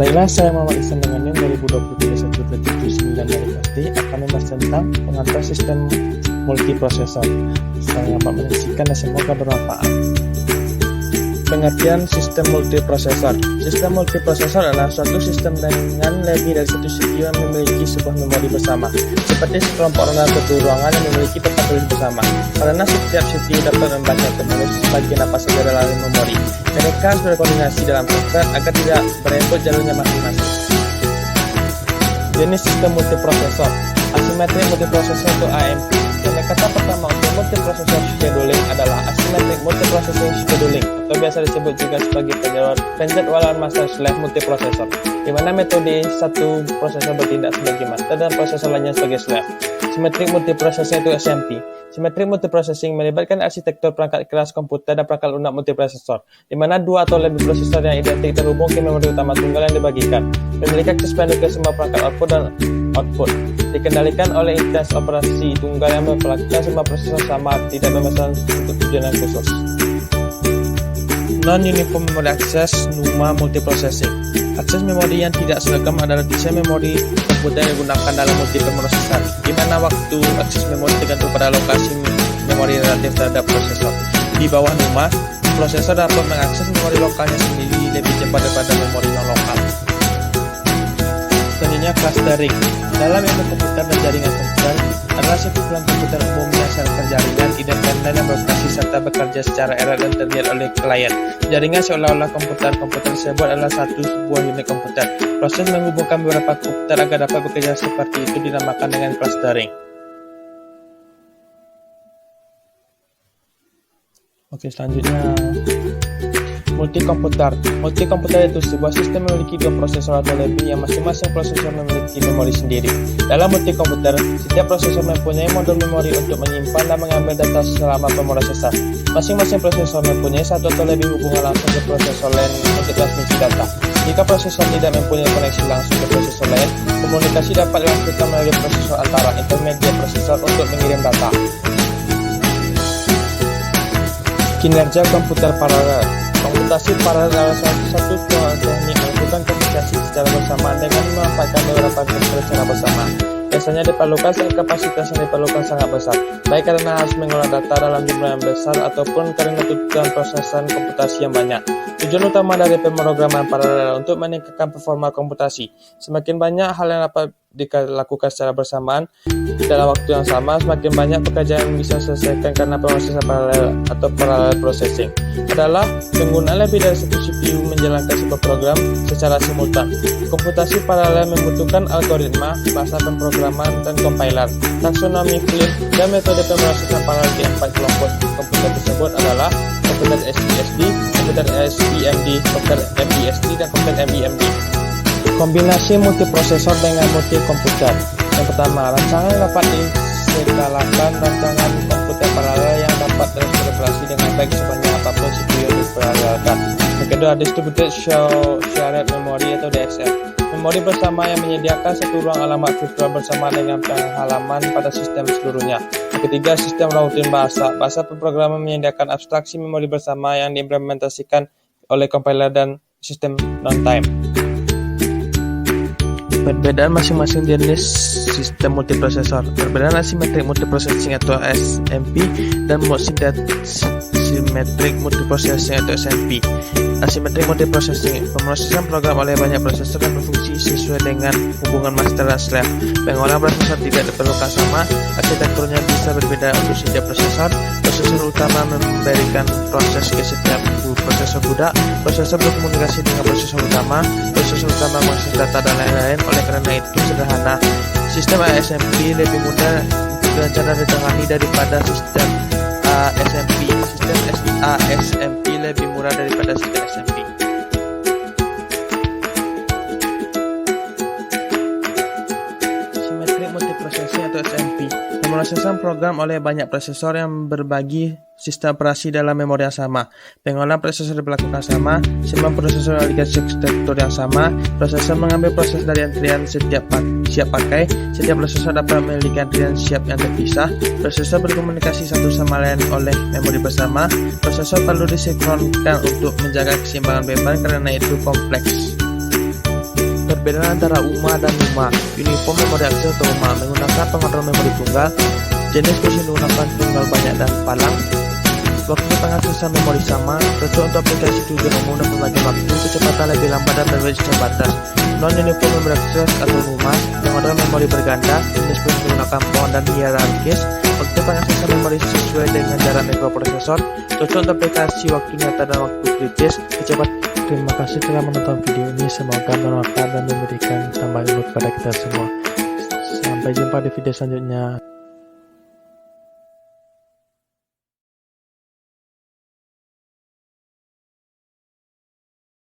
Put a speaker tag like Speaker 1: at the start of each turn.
Speaker 1: Baiklah, saya Muhammad Ihsan dengan NIM 2023-179 dari pasti akan membahas tentang pengatur sistem multiprosesor. Selamat menyaksikan dan semoga bermanfaat. Pengertian sistem multiprosesor. Sistem multiprosesor adalah suatu sistem dengan lebih dari satu CPU yang memiliki sebuah memori bersama, seperti sekelompok roda satu ruangan yang memiliki tempat tulis bersama. Karena setiap CPU dapat membaca atau menulis sebagian apa saja dalam memori, mereka harus berkoordinasi dalam software agar tidak berebut jalurnya masing-masing. Jenis sistem multiprosesor. Asymmetric multiprosesor atau AMP. Pendekatan pertama untuk multiprosesor scheduling adalah asymmetric multiprocessing scheduling, atau biasa disebut juga sebagai penjadwalan master slave multiprosesor, di mana metode satu prosesor bertindak sebagai master dan prosesor lainnya sebagai slave. Symmetric multiprocessing itu SMP. Symmetric multiprocessing melibatkan arsitektur perangkat keras komputer dan perangkat lunak multiprosesor, di mana dua atau lebih prosesor yang identik terhubung ke memori utama tunggal yang dibagikan, memiliki akses penuh ke semua perangkat output dan output, dikendalikan oleh intensitas operasi tunggal yang memperlakukan semua prosesor sama, tidak memesan untuk tujuan yang khusus. Non-uniform memory access NUMA multiprocessing. Akses memori yang tidak seragam adalah desain memori komputer yang digunakan dalam multiprosesor, di mana waktu akses memori tergantung pada lokasi memori relatif terhadap prosesor. Di bawah NUMA, prosesor dapat mengakses memori lokalnya sendiri lebih cepat daripada memori non-lokal. Selanjutnya, clustering. Dalam ilmu komputer dan jaringan komputer adalah sekumpulan komputer umumnya server jaringan independen yang beroperasi serta bekerja secara erat dan terlihat oleh klien. Jaringan seolah-olah komputer tersebut adalah sebuah unit komputer. Proses menghubungkan beberapa komputer agar dapat bekerja seperti itu dinamakan dengan clustering. Oke, selanjutnya multikomputer. Multikomputer itu sebuah sistem memiliki dua prosesor atau lebih yang masing-masing prosesor memiliki memori sendiri. Dalam multikomputer, setiap prosesor mempunyai modul memori untuk menyimpan dan mengambil data selama pemrosesan. Masing-masing prosesor mempunyai satu atau lebih hubungan langsung ke prosesor lain untuk transmisi data. Jika prosesor tidak mempunyai koneksi langsung ke prosesor lain, komunikasi dapat dilakukan melalui prosesor antara intermediate prosesor untuk mengirim data. Kinerja komputer paralel. Komputasi paralel adalah satu teknik melakukan komunikasi secara bersamaan dengan memanfaatkan beberapa komputer secara bersama. Biasanya diperlukan saat kapasitas yang diperlukan sangat besar, baik karena harus mengolah data dalam jumlah yang besar ataupun karena tuntutan prosesan komputasi yang banyak. Tujuan utama dari pemrograman paralel untuk meningkatkan performa komputasi. Semakin banyak hal yang dapat dilakukan secara bersamaan dalam waktu yang sama, semakin banyak pekerjaan yang bisa diselesaikan karena pemrosesan paralel atau parallel processing adalah penggunaan lebih dari satu CPU menjalankan sebuah program secara simultan. Komputasi paralel membutuhkan algoritma, bahasa pemrograman, dan compiler. Taksonomi Flynn dan metode pemrosesan paralel di 4 kelompok komputer tersebut adalah komputer SSD, komputer SEMD, komputer MBSD, dan komputer MEMD. Kombinasi multiprosesor dengan multikomputer. Yang pertama, rancangan dapat diskalakan rancangan komputer paralel yang dapat terus beroperasi dengan baik sebanyak apapun CPU yang diparalelkan. Yang kedua, distributed shared memory atau DSM. Memori bersama yang menyediakan satu ruang alamat virtual bersama dengan penghalaman pada sistem seluruhnya. Yang ketiga, sistem routing bahasa. Bahasa pemrograman menyediakan abstraksi memori bersama yang diimplementasikan oleh compiler dan sistem non-time. Perbedaan masing-masing jenis sistem multiprosesor. Perbedaan asymmetric multiprocessing atau SMP dan symmetric multiprocessing atau SMP. Asymmetric multiprocessing, pemrosesan program oleh banyak prosesor yang berfungsi sesuai dengan hubungan master dan slave. Pengolahan prosesor tidak diperlukan sama, arsitekturnya bisa berbeda untuk setiap prosesor. Prosesor utama memberikan proses ke setiap prosesor budak. Prosesor berkomunikasi dengan prosesor utama mengakses data dan lain-lain. Oleh karena itu sederhana. Sistem ASMP lebih mudah dirancang dan ditangani daripada sistem ASMP. Sistem ASMP lebih murah daripada sistem SMP. Symmetric multiprocessing atau SMP. Pemrosesan program oleh banyak prosesor yang berbagi sistem operasi dalam memori yang sama. Pengolahan prosesor dilakukan sama, semua prosesor memiliki arsitektur yang sama. Prosesor mengambil proses dari antrian siap pakai. Setiap prosesor dapat memiliki antrian siap yang terpisah. Prosesor berkomunikasi satu sama lain oleh memori bersama. Prosesor perlu disinkronkan untuk menjaga keseimbangan beban karena itu kompleks. perbedaan antara UMA dan NUMA. Uniform memori akses atau UMA menggunakan pengontrol memori tunggal. Jenis mesin menggunakan tunggal banyak dan palang. Waktu pengaksesan memori sama, cocok untuk aplikasi tujuan umum dan pembagian waktu, kecepatan lebih lambat dan memori terbatas. Non-uniform memori akses atau NUMA, pengontrol memori berganda, jenis mesin menggunakan pohon dan hierarkis. Waktu pengaksesan memori sesuai dengan jarak mikroprosesor, cocok untuk aplikasi waktu nyata dan waktu kritis, kecepatan. Terima kasih telah menonton video ini, semoga bermanfaat dan memberikan tambahan ilmu kepada kita semua. Sampai jumpa di video selanjutnya.